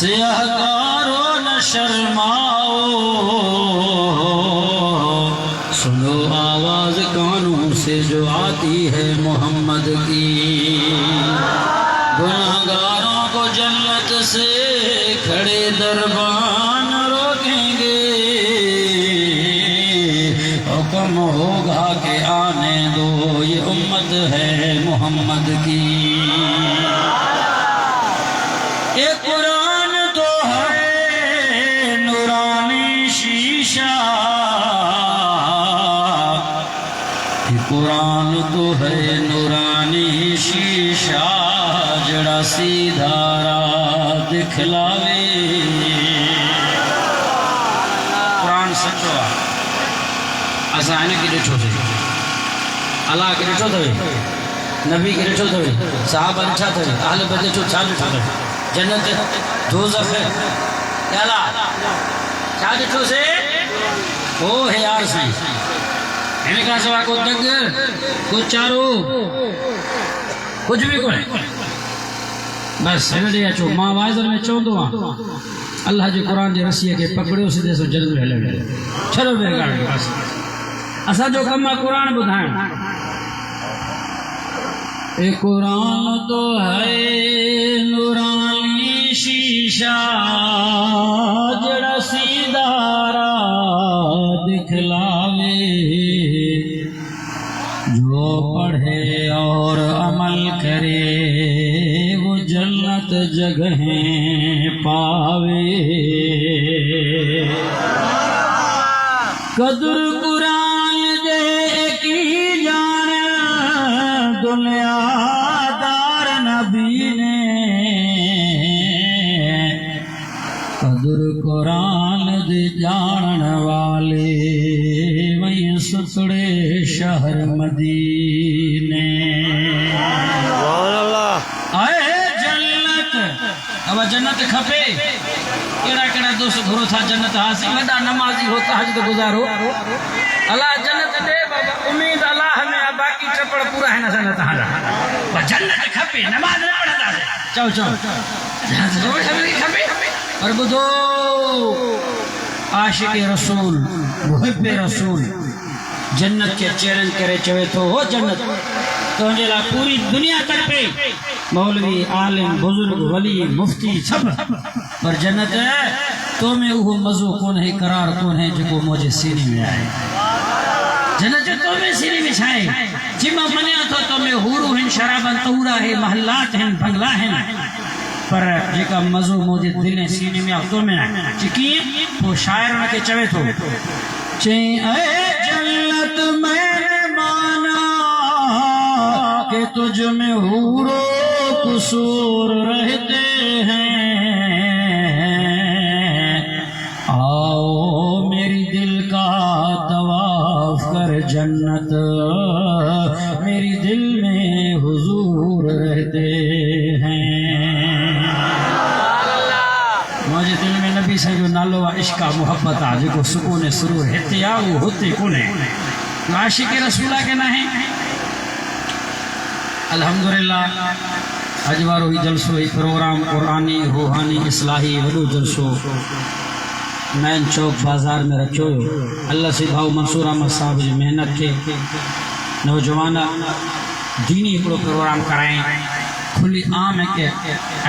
سیاہکاروں نہ شرماؤ، سنو آواز کانوں سے جو آتی ہے محمد کی، گناہگاروں کو جنت سے کھڑے دربان روکیں گے، حکم ہوگا کہ آنے دو، یہ امت ہے محمد کی۔ یہ قرآن تو ہے نورانی شیشہ، یہ قرآن تو ہے نورانی شیشہ، جڑا سیدھا راہ دکھلاوے۔ قرآن سچو ہے، اسا ہے کی ڈٹھو تھے، اللہ کی ڈٹھو تھے، نبی کی ڈٹھو تھے، صحابہ ڈٹھا تھے، اہل بیت ڈٹھو چھا ڈٹھو تھے، جنت دوزخ ہے یا اللہ چھا ڈٹھو سے وہ ہے یار سائیں، ہمیں کہا سوا کو دگ کو چارو کچھ بھی کوئی بس ہمیں چو ماں وائزر میں چون دو اللہ جو قرآن جو رسیہ کے پکڑے اسے دے سو جنت میں ہلے گئے، چلو میرے گاڑ کے پاس اسا جو کمہ قرآن بدھائیں۔ اے قرآن تو ہے نورانی شیشہ، جڑا سیدھا راہ دکھلاوے، جو پڑھے اور عمل کرے وہ جنت جگہیں پاوے۔ قدر قرآن دے کی جان دنیا دار نبی نے، قدر قرآن دے جان والے وہیں ستڑے شہر مدینے۔ آئے جنت اب جنت کھپے، کیڑا کیڑا دوست گھرو تھا جنت حاصل، وڈا نمازی ہوتا حج تو گزارو، اللہ جنت دے بابا، امید اللہ میں باقی چپڑ پورا ہے نہ سنت حالا، جنت کھپے نماز نہ پڑھتا ہے، چاو چاو جنت کھپے۔ اور بدھو عاشق رسول محب رسول جنت کے چیرن کرے چوے تو ہو جنت تو انجلا پوری دنیا تک پہ مولوی عالم بزرگ ولی مفتی سب پر جنت ہے تو میں وہ مزو کون ہے قرار کون ہے جو مجھے سینے میں آئے، جنت جو تو میں سینے میں چھائے جمع منیا تو میں حورو ہیں شرابن تورا ہے محلات ہیں بنگلہ ہیں، پر جیکا مزو مجھے دل سینے میں آتو میں چکی وہ شاعر نہ کے چوے تو چین اے جنت میں نے مانا کہ تجھ میں حور و قصور رہتے ہیں، آؤ میری دل کا طواف کر جنت، میری دل میں حضور رہتے ہیں۔ مجھے دل میں نبی سے جو نالو عشق محبت آ جو کو سکون سرور ہتے آ وہ ہوتے کونے عاشق رسولہ کے نہ ہیں۔ الحمدللہ اجوار ہوئی جلسو ہی پروگرام قرآنی روحانی اصلاحی وڈو جلسو مین چوک بازار میں رکھو، اللہ سے بھاؤ منصور احمد صاحب جی محنت کے نوجوانہ دینی پروگرام کرائیں، کھلی عام ہے کہ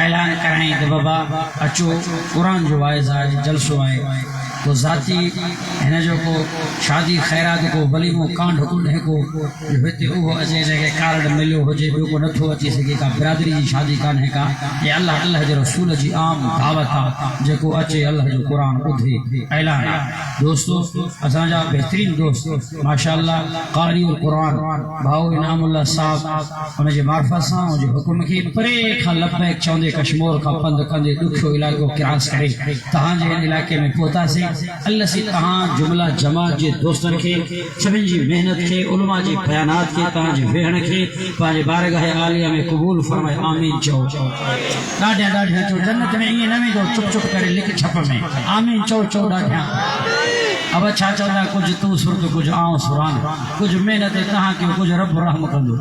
اعلان کرائیں کہ بابا اچو قرآن جو وائز آئے جلسو آئے تو ذاتی ہن جو کو شادی خیرات کو ولیمو کانڈ حکم ہے کو جو ہوتے وہ اجے جگہ کارڈ ملو ہو جے کو نتھو اچی سکے کا برادری جی شادی کان ہے کا یہ اللہ جو رسول جی عام دعوت جو کو اچے اللہ جو قرآن بدھے اعلان۔ دوستو اساں جا بہترین دوست ماشاءاللہ قاری القرآن بھاؤ انعام اللہ صاحب ان جے معرفت سان جو حکم کی پرے کھا لبیک چوندے کشمور کا پند کندے دکھو علاقوں کراس کرے تہاں جے علاقے میں پہنچا سے اللہ سے تہاں جملہ جماعت جے دوستن کے سبن جی محنت کے علماء جی بیانات کے تہاں جی وہن کے پانچ بارگاہ عالیہ میں قبول فرمائے آمین چو ڈاڈھیا ڈاڈھیا چو جنت میں یہ نمی دو چپ چپ کرے لکھ چھپ میں آمین چو چو ڈاڈھیا اب اچھا چاہتا کچھ تو سر تو کچھ آؤں سران کچھ محنت کہاں کی کچھ رب رحم کندو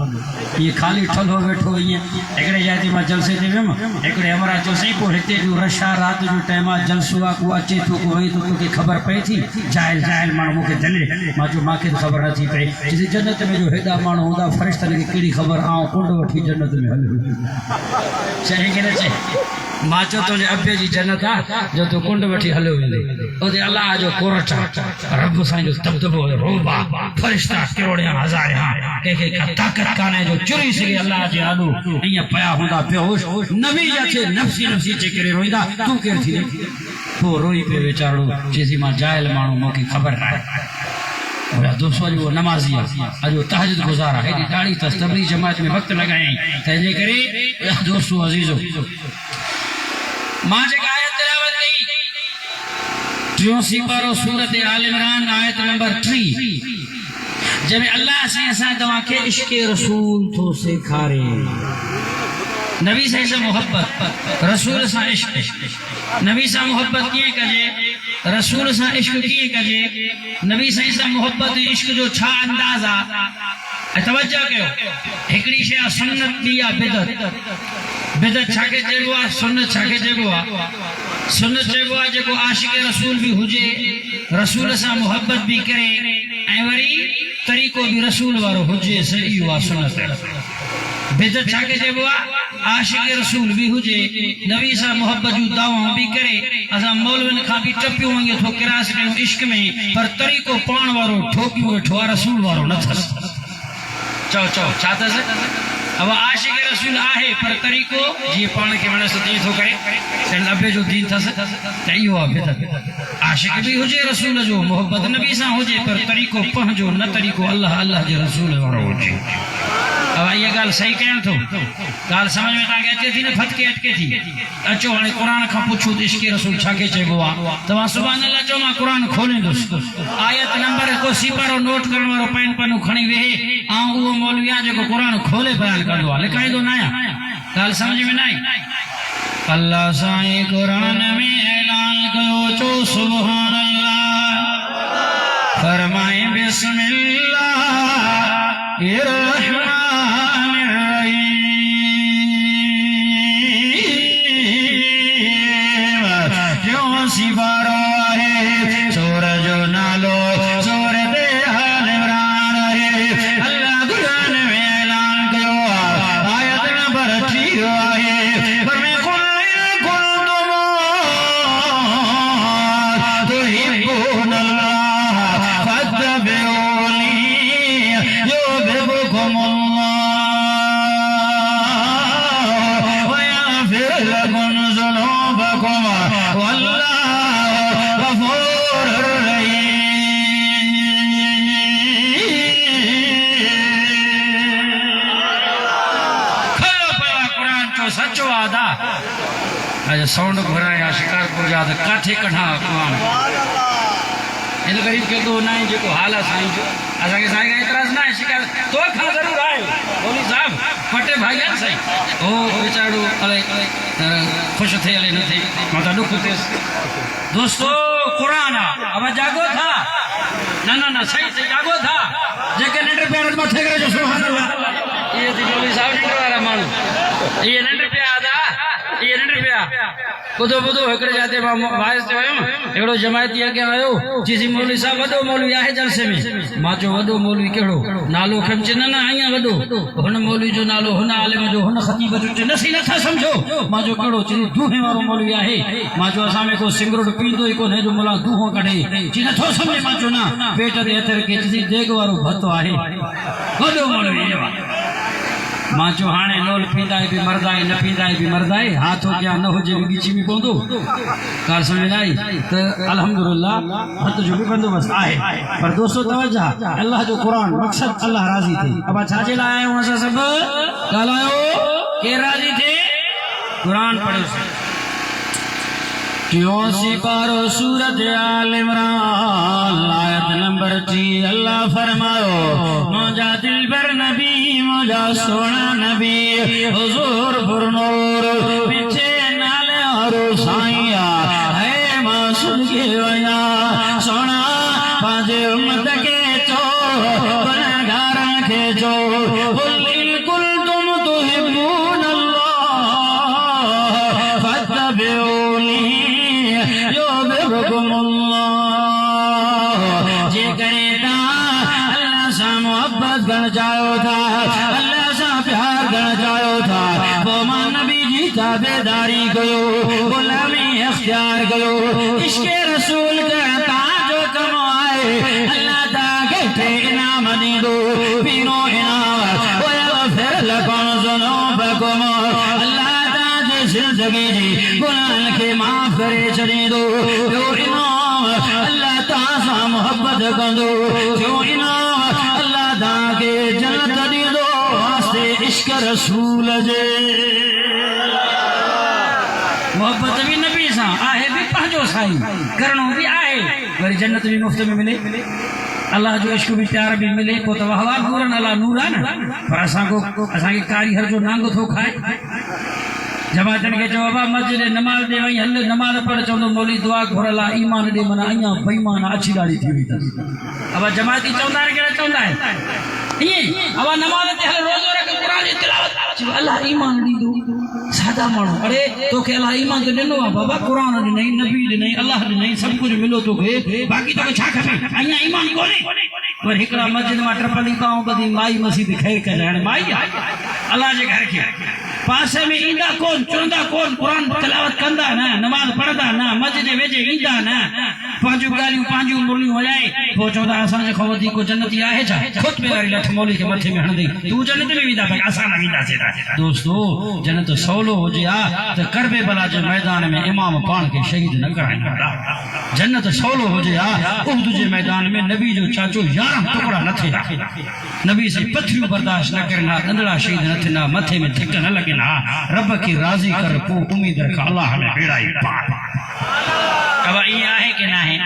یہ خالی ٹھلو بیٹھو یہ ایکڑے جاتی میں جلسے تے ویم ایکڑے ہمارا جلسے کو ہتے جو رشا رات جو ٹائما جلسوا کو اچے تو کو وہی تو کی خبر پئی تھی جاہل جاہل مانو کے دلے ما جو ما کے خبر نہ تھی پئی جس جنت میں جو ہدا مانو ہوندا فرشتہ کی کیڑی خبر آؤں کنڈ وٹھی جنت میں ہل چاہے کہ نہ چاہے ماں چو تو ابے جی جنت جو تو کنڈ وٹھی ہلو ویندے او دے اللہ جو کورٹ رب سائیں جو دبدبو روبا فرشتہ کروڑیاں ہزاراں کہ طاقت کانے جو چری سگے اللہ جے آلو ایاں پیا ہوندا بے ہوش نبی جے نفسی نفسی چے کرے رویندا تو کیر تھی تو روئی پہ بیچارو جیسی ماں جاہل مانو موکی خبر نہ ہے دوستو جو نمازی اجو تہجد گزارا ہے داڑھی تستبری جماعت میں وقت لگائیں تہجے کرے دوستو عزیزو ماں جے آیت تلاوت کی 83 پارو سورت آل عمران آیت نمبر 3 جب اللہ سے ایسا دعا کے عشق رسول تو سکھارے نبی سے محبت رسول سے عشق نبی سے محبت کیے کجے رسول سے عشق کیے کجے نبی سے محبت عشق جو چھا اندازہ توجہ کیوں ہکڑی شے سنت دیا بدت بدت چھاکے جیبوا سنت چھاکے جیبوا سنت جیبوا جو کو عاشق رسول بھی ہوجے رسول سے محبت بھی کرے ایوری طریقوں بھی رسول وارو ہوجے صحیح ہوا سنت بدت چھاکے جیبوا عاشق رسول بھی ہوجے نبی سے محبت جو دعووں بھی کرے اسا مولوین کھا بھی ٹپیوں ہوں گے تو کراس کریں عشق میں پر طریقوں پان وارو ٹھوکیوں ٹھوا رسول وارو نہ تھس چاو چاو چاہتا سے اب عاشق رسول آہے پر طریقو یہ پان کے منہ سے دین تو کرے سن ابے جو دین تھا سے تیو بدت عاشق بھی ہو جے رسول جو محبت نبی سا ہو جے پر طریقو پہنجو نہ طریقو اللہ اللہ جے رسول ہو جے اب یہ گال صحیح کہیں تو گال سمجھ میں تاکہ اچھے تھی نا پھتکے اٹکے تھی اچھو ہنے قرآن کھا پوچھو عشق رسول چھاکے چے گوا تو وہاں سبحان اللہ جو ماں قرآن کھولیں دوست آیت نمبر کو سپارو نوٹ کرنے والو پین پنو کھنی وے آن وہ مولویاں جو کو قرآن کھولے بیان کر دو لکھائیں دو نایا گال سمجھ میں نہیں اللہ سائیں قرآن میں اعلان کرو چو سبحان اللہ فرمائیں بسم اللہ الرحمن الرحیم جو سپارو ہے سورج نالو سورت آل عمران ہے اللہ قرآن میں اعلان کرو آیت نمبر 3 ہے فرمائے قل کنتم تحبون اللہ فاتبعونی يحببكم الله ويغفر لكم ذنوبكم والله غفور رحيم کھلو پہلا قرآن چو سچو آدھا آج سونڈ گھرائیں یا شکار کو جاتا کاٹھے کڑھا قرآن یہ تو غریب کے دو نائیں جو کو حالہ سائیں جو ایسا کہ سائیں کا اعتراض نہ ہے شکار تو کھا ضرور آئے بولی صاحب پھٹے بھائی جان سائیں او بیچارو خوش تھے علی نہ تھے ماتا دکھ تھے دوستو قرآن اب جاگو تھا نہ صحیح سے جاگو تھا جیکے ننڈر پیارت میں تھے گرے جو سبحان اللہ یہ تھی بولی صاحب ننڈر والا مانو یہ ننڈر پہ آدھا یہ ننڈر پہ بدو بدو ہکڑے جاتے باعث تے ویم ایڑو جماعتی اگے آیو جیسی مولوی صاحب وڈو مولوی آہے جلسے میں ماں جو وڈو مولوی کیڑو نالو کھم چ نہ آیا وڈو ہن مولوی جو نالو ہن عالم جو ہن خطیب جو نسی نہ تھا سمجھو ماں جو کیڑو چ دوہے وارو مولوی آہے ماں جو اسا میں کو سنگروڑ پیندو ہی کو نے جو ملا دوہو کڈے چ نہ تھو سمجھ ماں جو نا پیٹ دے اتر کے چ دیگ وارو بھتو آہے وڈو مولوی ماں جو ہانے نول پیندائے بھی مردائے نہ پیندائے بھی مردائے ہاتھوں کیا نہ ہو جے بھی بیچی بھی پوندو کار سمجھ لائی تو الحمدللہ ہت جو بھی بندوبست آئے پر دوستو توجہ اللہ جو قرآن مقصد اللہ راضی تھے اب اچھا چلا آئے ہوں ایسا سب کہلائیو کہ راضی تھے قرآن پڑھو سے کیوں سپارو سورت آل عمران آیت نمبر 3 اللہ فرماؤ موجہ دل بر نبی موجہ سونا نبی حضور پر نور پیچھے نالے اور سائیہ ہے معصوم کے ویا سونا تابعداری کیو غلامی اختیار کیو عشق رسول کا تاج و کمائے اللہ تاکہ تے انعام دیدو پیرو انعام ویغفر لکن ذنوبکم اللہ تاکہ زندگی جی گناہ کے معاف کرے چلی دو جو انعام اللہ تعالی محبت کندو جو انعام اللہ تاکہ جنت دیدو واسطے عشق رسول جے محبت بھی نبی سا آئے بھی پہنچو سائی کرنو بھی آئے وری جنت بھی مفت میں ملے اللہ جو عشق بھی پیار بھی ملے کو تو وہوار نورن اللہ نوران پر اساں کی کاری ہر جو نانگو تھو کھائے جماعتن کے جوابا مسجد نماز دے وئی ہل نماز پڑھ چوندو مولی دعا گھر اللہ ایمان دے منا ایاں بےمان اچھی گاڑی تھی وئی اب جماعتی چوندا ہے کہ چوندا ہے یہ اب نماز تے ہل روزو رکھ قرآن دی تلاوت اللہ ایمان دی دو سادہ مانو ارے تو کہ اللہ ایمان تے دنو بابا قرآن دی نہیں نبی دی نہیں اللہ دی نہیں سب کچھ ملو تو کہ باقی تو چھا کھے ایاں ایمان کولے اور ہکڑا مسجد ما ٹرپلی پاؤں بدی مائی مسجد خیر کجان مائی اللہ جے گھر کے پاسے میں ایندا کون چوندا کون قرآن تلاوت کندا نا نماز پڑھدا نا مسجد ویجے ایندا نا پانچو گالیوں پانچو مرلیوں ہلائے پہنچودا اساں جے خوتی کو جنتی آہے جا خود میں گاڑی لٹھ مولی کے متھے میں ہن دئی تو جنت میں ویدا بھائی آسان ویدا سے دوستو جنت سولو ہو جیا تے کربے بلا جو میدان میں امام پان کے شہید نہ کرائیں جنت سولو ہو جیا احد کے میدان میں نبی جو چاچو 11 ٹکڑا نہ تھے نبی سے پتھریوں برداشت نہ کرنا دندڑا شہید نہ تھنا متھے میں دھک نہ لگنا رب کی راضی کر کو امید رکھ اللہ ہمیں بیڑا ہی پار اب یہ ہے کہ نہ ہے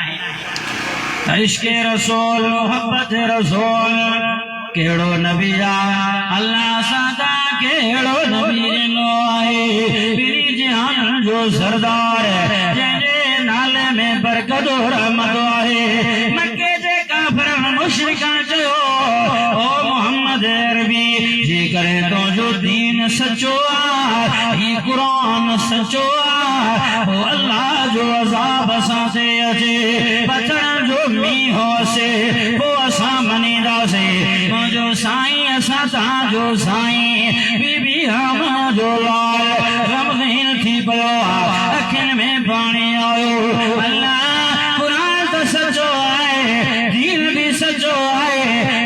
عشق رسول محبت رسول کیڑو نبی اللہ سادا کیڑو نبی نو آئے میری جہان جو سردار جنے نالے میں برکت و رحمت آئے مکے جے کافر مشرکان جو او محمد عربی جی کرے تو جو دین سچو یہ قرآن سچو او اللہ جو عذاب سانسے اچے بچن جو می ہو سے وہ اساں منی دا سے جو سائیں اساں تا جو سائیں بی بی ہم جو لال رمضین تھی پلو اکھن میں پانی آئو اللہ قرآن تو سچو آئے دین بھی سچو آئے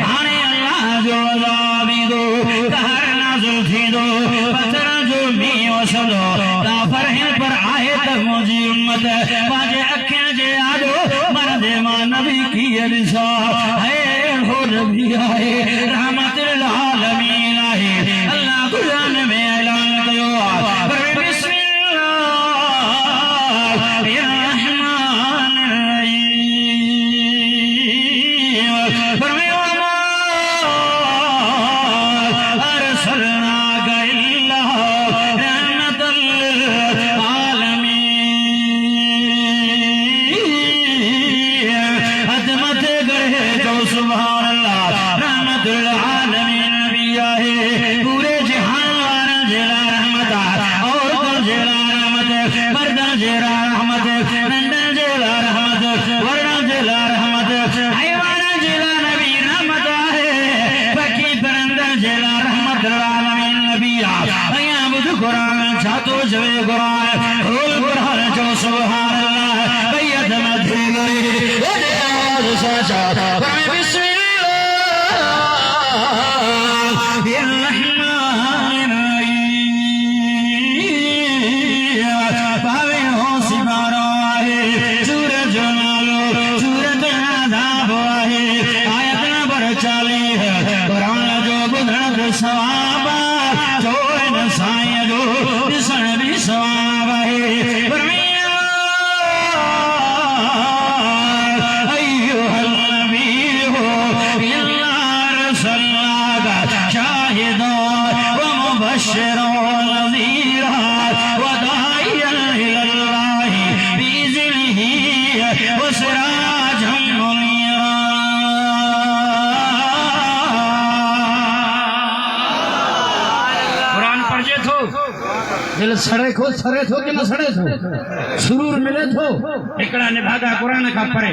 آنے اللہ جو عذابی دو کہر نازل تھی دو پتر جو می ہو سلو کافر ہن پر آئے تک مجھے امت باجے اکھن جے آجو مرد ماں نبی کی علیسا ہے ہو نبی آئے رحمت العالمین آئے اللہ قرآن میں اعلان کیو بسم اللہ الرحمن الرحیم فرمائے وما ارسلناک الا رحمت للعالمین عظمت گرے جو سبحان اللہ رحمت العالمین نبی آئے پورے جہان وارن جیلا رحمت اور کل جیلا رحمت مردن جیلا رحمت نندن جیلا رحمت ورن جیلا رحمت حیوان جیلا نبی رحمت آئے بکی پرندن جیلا رحمت العالمین نبی آئے بدھ قرآن چھاتو جوے قرآن رول قرآن جو سبحان اللہ بیت مدھی گئی آواز سچا بسم اللہ الرحمن الرحیم پاوے ہو سمارو آئے سورج نالو سورت عذاب آئے آیت نمبر 40 قرآن جو بدھن سواب جو ان سائیں جو دسن بھی سواب آئے ایوہ النبی ہو شاہداً ومبشراً ونذیراً وداعیاً إلى الله بإذنه وسراجاً منيراً قرآن پڑھے تھو دل سڑے تھو کہ نہ سڑے تھو سرور ملے تھو اکڑا نبھاگا قرآن کا پڑھے